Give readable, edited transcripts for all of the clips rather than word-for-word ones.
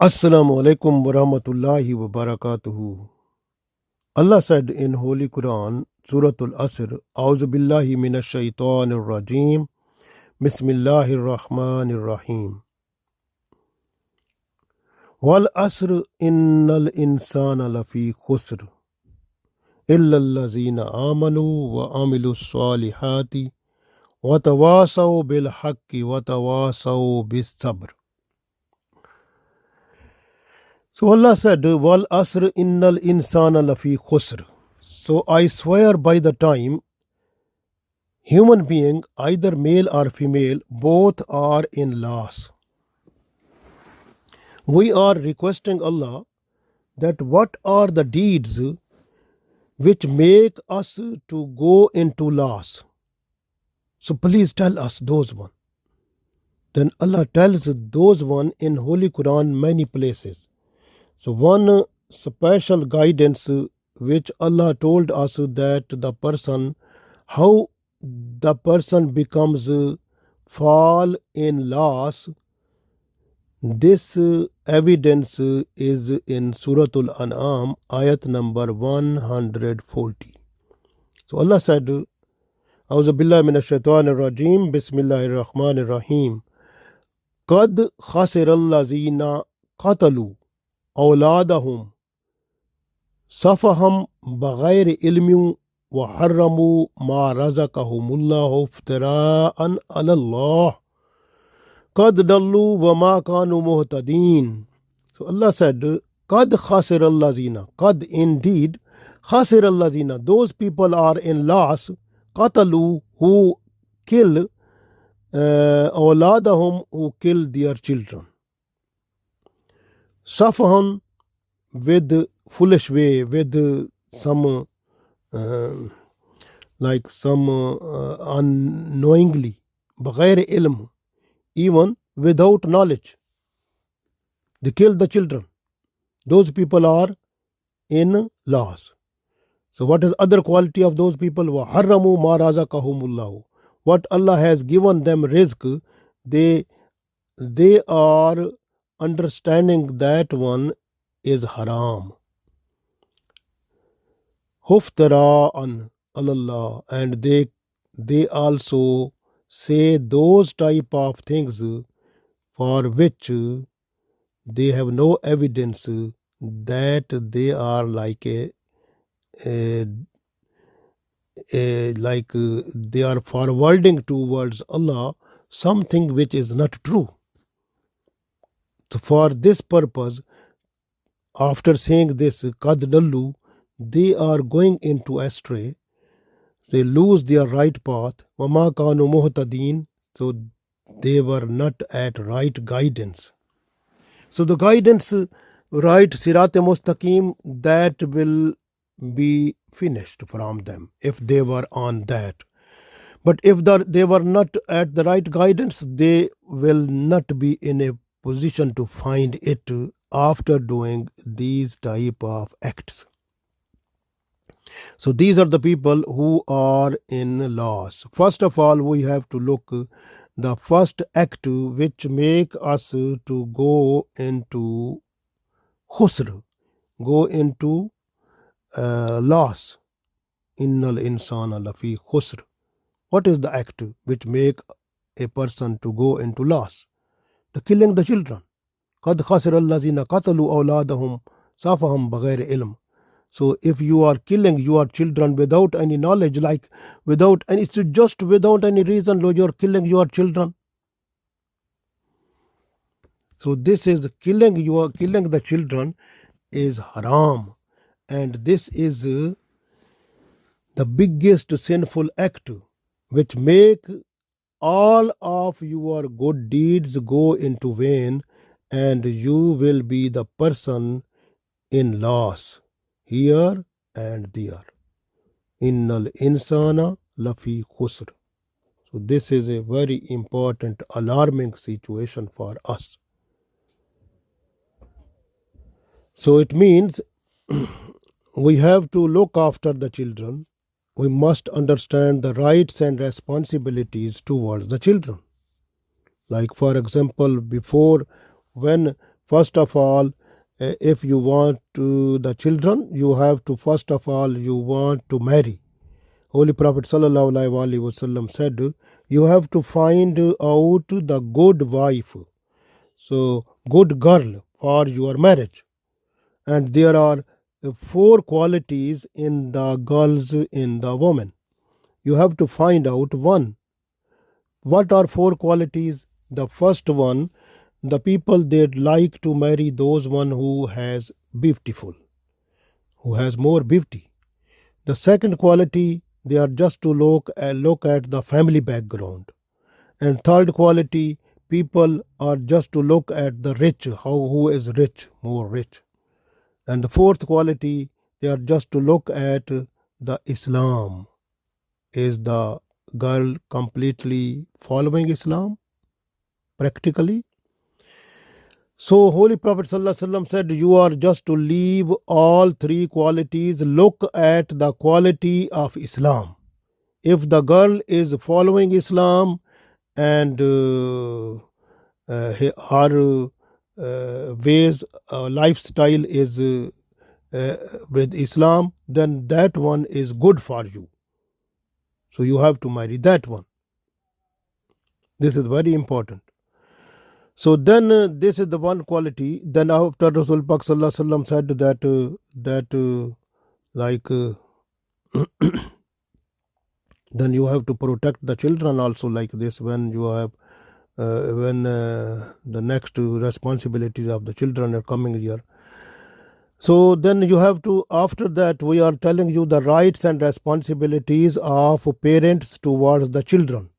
Assalamu alaikum wa rahmatullahi wa barakatuhu. Allah said in Holy Quran, Surah Al-Asr, A'udhu billahi minash shaitanir rajim, Bismillahir Rahmanir Rahim. Wal asr innal insana lafi khusr, illa allazina amanu wa amilu salihati, wa tawasaw bil haqqi wa tawasaw bis sabr. So Allah said, Wal asr innal insana lafi khusr. So I swear by the time human being, either male or female, both are in loss. We are requesting Allah that what are the deeds which make us to go into loss. So please tell us those one. Then Allah tells those one in Holy Quran many places. So one special guidance which Allah told us that the person, how the person becomes fall in loss, this evidence is in Surah Al-An'am, ayat number 140. So Allah said, A'udhu billahi minash shaitanir rajim, Bismillahir Rahmanir Rahim. Qad khasira allazina qatalu awladahum safaham baghayri ilmin wa harramu ma razaqahumullahu iftira'an ala Allah. Qad dallu wa ma kanu muhtadin. So Allah said, Qad khasir allazina. Qad indeed khasir allazina. Those people are in loss. Qatalu, who kill awladahum, who kill their children. Safahan, with foolish way, with some unknowingly. Baghair ilm, even without knowledge. They kill the children. Those people are in loss. So what is other quality of those people? وَحَرَّمُوا مَا رَزَقَهُمُ اللَّهُ. What Allah has given them rizq, they are understanding that one is haram. Huftara'an Allah, and they also say those type of things for which they have no evidence that they are like they are forwarding towards Allah something which is not true. So for this purpose, after saying this, qad dallu, they are going into astray. They lose their right path. Wama kanu muhtadin, so they were not at right guidance. So the guidance, right, Sirat-e-Mustaqim, that will be finished from them if they were on that. But if they were not at the right guidance, they will not be in a position to find it after doing these type of acts. So these are the people who are in loss. First of all, we have to look the first act which make us to go into khusr, go into loss. Innal insana lafi khusr. What is the act which make a person to go into loss? The killing the children. Qad khasira allazina qatalu awladahum safahum baghayri ilm. So if you are killing your children without any knowledge, like without any, it's just without any reason, you're killing your children. So this is killing the children is haram, and this is the biggest sinful act which make all of your good deeds go into vain, and you will be the person in loss here and there. Innal insana lafi khusr. So this is a very important, alarming situation for us. So it means we have to look after the children. We must understand the rights and responsibilities towards the children. Like for example, before, when First of all, if you want the children, you have to, first of all, you want to marry. Holy Prophet sallallahu alaihi wasallam said, you have to find out the good wife, so good girl for your marriage. And there are 4 qualities in the girls, in the woman. You have to find out one. What are 4 qualities? The first one, the people they'd like to marry those one who has beautiful, who has more beauty. The second quality, they are just to look at the family background. And third quality, people are just to look at the rich, who is rich, more rich. And the fourth quality, they are just to look at the Islam. Is the girl completely following Islam practically? So Holy Prophet ﷺ said, you are just to leave all 3 qualities, look at the quality of Islam. If the girl is following Islam and her ways, lifestyle is with Islam, then that one is good for you. So you have to marry that one. This is very important. So then this is the one quality. Then after Rasul Pak Sallallahu Alaihi Wasallam said that then you have to protect the children also like this, when you have the next responsibilities of the children are coming here. So then you have to, after that we are telling you the rights and responsibilities of parents towards the children.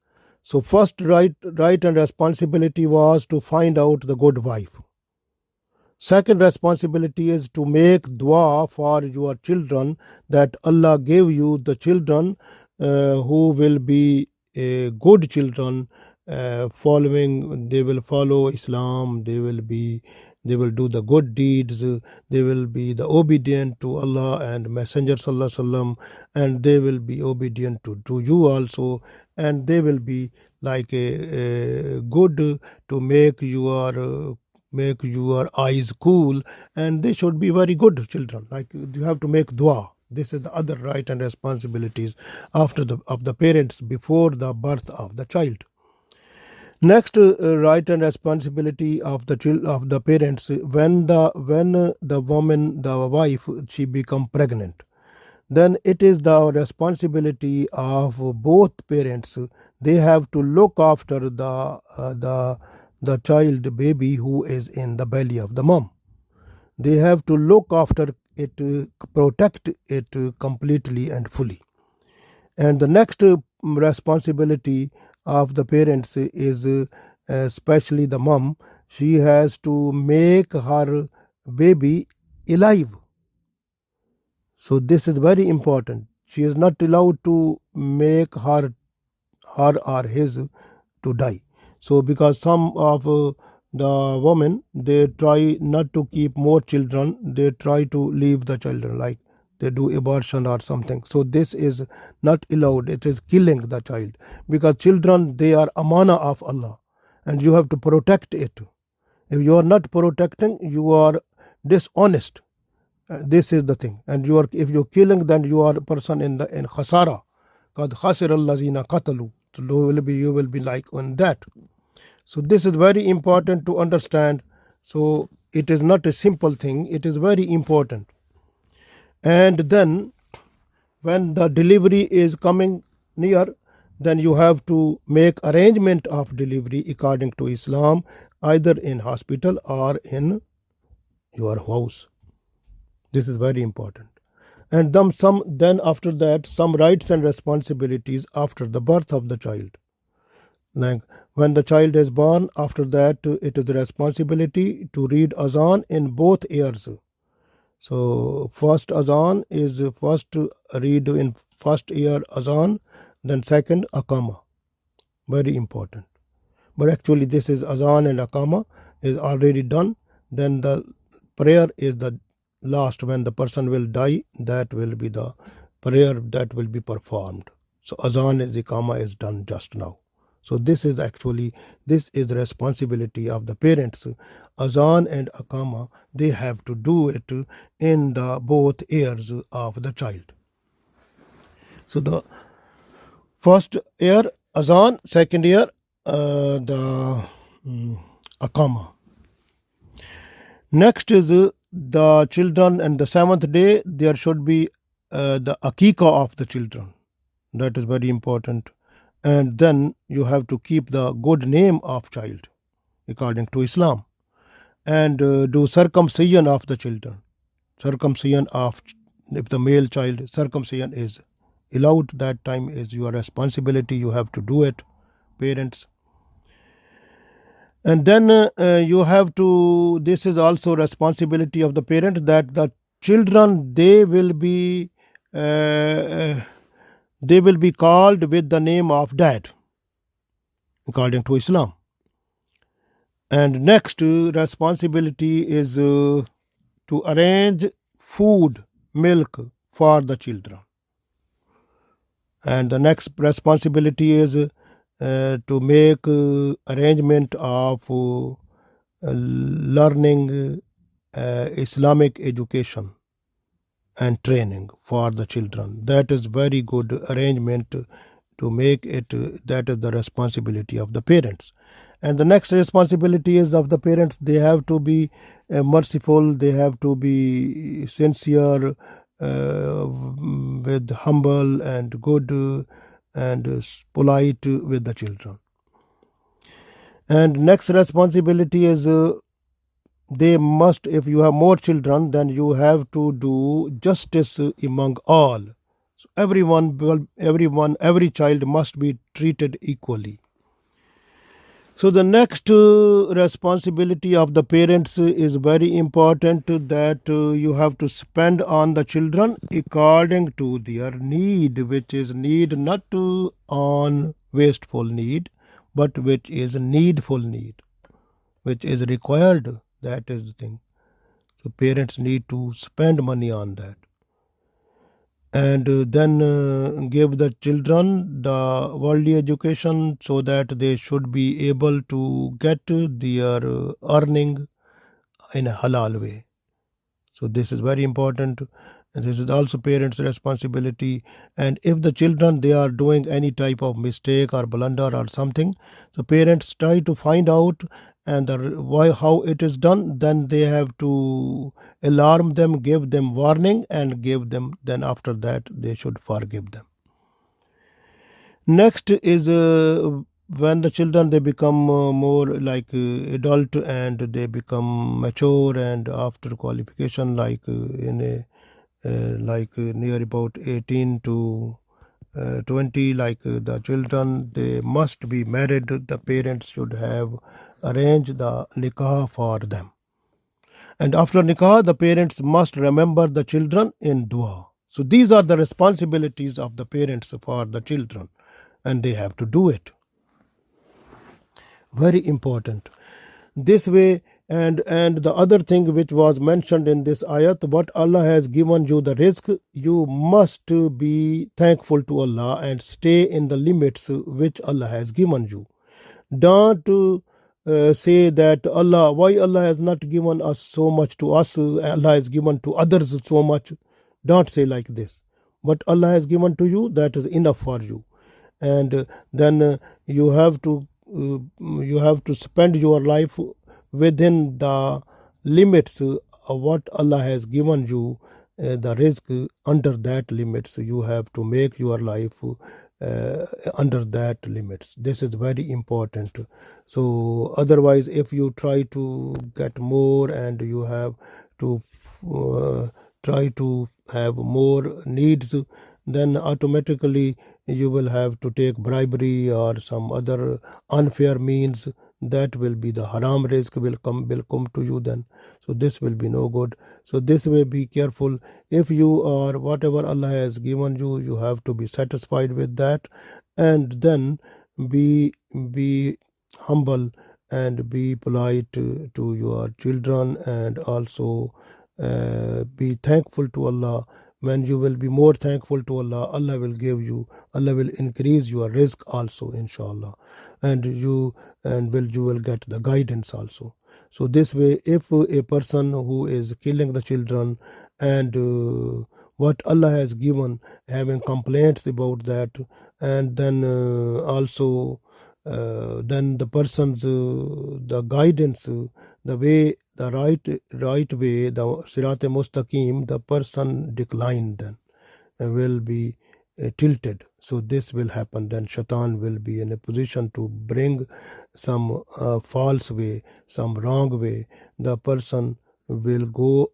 So first right and responsibility was to find out the good wife. Second responsibility is to make dua for your children, that Allah gave you the children who will be good children, following, they will follow Islam, they will do the good deeds, they will be the obedient to Allah and Messenger Sallallahu Alaihi Wasallam, and they will be obedient to you also, and they will be like a good to make your eyes cool, and they should be very good children. Like you have to make dua. This is the other right and responsibilities of the parents before the birth of the child. Next right and responsibility of the parents, when the woman, the wife, she become pregnant, then it is the responsibility of both parents. They have to look after the child baby who is in the belly of the mom. They have to look after it, protect it completely and fully. And the next responsibility of the parents is especially the mom. She has to make her baby alive. So this is very important. She is not allowed to make her or his to die. So because some of the women, they try not to keep more children, they try to leave the children, like they do abortion or something. So this is not allowed. It is killing the child, because children, they are amana of Allah, and you have to protect it. If you are not protecting, you are dishonest. This is the thing. And if you're killing, then you are a person in khasara. Qad khasira allazina qatalu. So you will be like on that. So this is very important to understand. So it is not a simple thing. It is very important. And then when the delivery is coming near, then you have to make arrangement of delivery according to Islam, either in hospital or in your house. This is very important. And then after that, some rights and responsibilities after the birth of the child. Like when the child is born, after that it is the responsibility to read azan in both ears. So first azan is first read in first ear azan, then second akama. Very important. But actually this is azan and akama is already done. Then the prayer is the last, when the person will die, that will be the prayer that will be performed. So azan and ikama is done just now. So this is the responsibility of the parents. Azan and Akama, they have to do it in the both ears of the child. So the first ear Azan, second ear the Akama. Next is the children, and the seventh day there should be the Akika of the children. That is very important. And then you have to keep the good name of child according to Islam, and do circumcision of the children. Circumcision of, if the male child, circumcision is allowed, that time is your responsibility, you have to do it, parents. And then you have to, this is also responsibility of the parent, that the children, they will be called with the name of dad according to Islam. And next responsibility is to arrange food, milk for the children. And the next responsibility is to make arrangement of learning Islamic education and training for the children. That is very good arrangement to make it. That is the responsibility of the parents. And the next responsibility is of the parents. They have to be merciful, they have to be sincere, with humble and good and polite with the children. And next responsibility is they must, if you have more children, then you have to do justice among all. So every child must be treated equally. So the next responsibility of the parents is very important, that you have to spend on the children according to their need, which is need not on wasteful need, but which is needful need, which is required. That is the thing. So parents need to spend money on that. And then give the children the worldly education, so that they should be able to get their earning in a halal way. So this is very important. And this is also parents' responsibility. And if the children, they are doing any type of mistake or blunder or something, so parents try to find out and why, how it is done. Then they have to alarm them, give them warning, and give them, then after that they should forgive them. Next is when the children, they become more like adult, and they become mature, and after qualification, like in a near about 18 to 20, like the children, they must be married. The parents should have arranged the nikah for them. And after nikah, the parents must remember the children in dua. So these are the responsibilities of the parents for the children, and they have to do it. Very important. This way, and the other thing which was mentioned in this ayat, what Allah has given you the rizq, you must be thankful to Allah and stay in the limits which Allah has given you. Don't say that why Allah has not given us so much to us, Allah has given to others so much. Don't say like this. What Allah has given to you, that is enough for you. And then you have to spend your life within the limits of what Allah has given you, the rizq. Under that limits, you have to make your life under that limits. This is very important. So otherwise, if you try to get more, and you have to try to have more needs, then automatically you will have to take bribery or some other unfair means. That will be the haram rizq will come to you then. So this will be no good. So this way, be careful. If you are, whatever Allah has given you, you have to be satisfied with that, and then be humble and be polite to your children, and also be thankful to Allah. When you will be more thankful to Allah, Allah will give you, Allah will increase your rizq also, inshallah. and you will get the guidance also. So this way, if a person who is killing the children and what Allah has given, having complaints about that, and then also then the person's the guidance, the way, the right way, the sirat mustaqim, the person declined, then will be tilted. So this will happen. Then Shaitan will be in a position to bring some false way, some wrong way. The person will go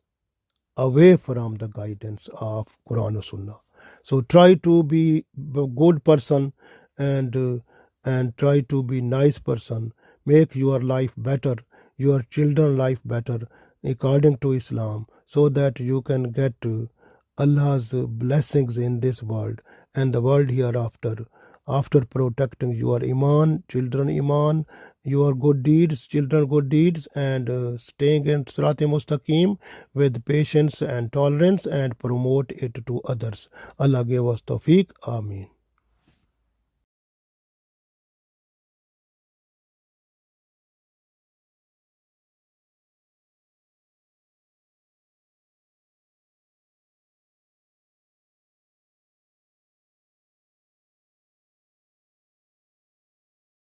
away from the guidance of Quran or Sunnah. So try to be a good person, and try to be nice person. Make your life better, your children life better according to Islam, so that you can get Allah's blessings in this world and the world hereafter. After protecting your iman, children iman, your good deeds, children good deeds, and staying in Sirat Mustaqim with patience and tolerance, and promote it to others. Allah give us tawfiq. Ameen.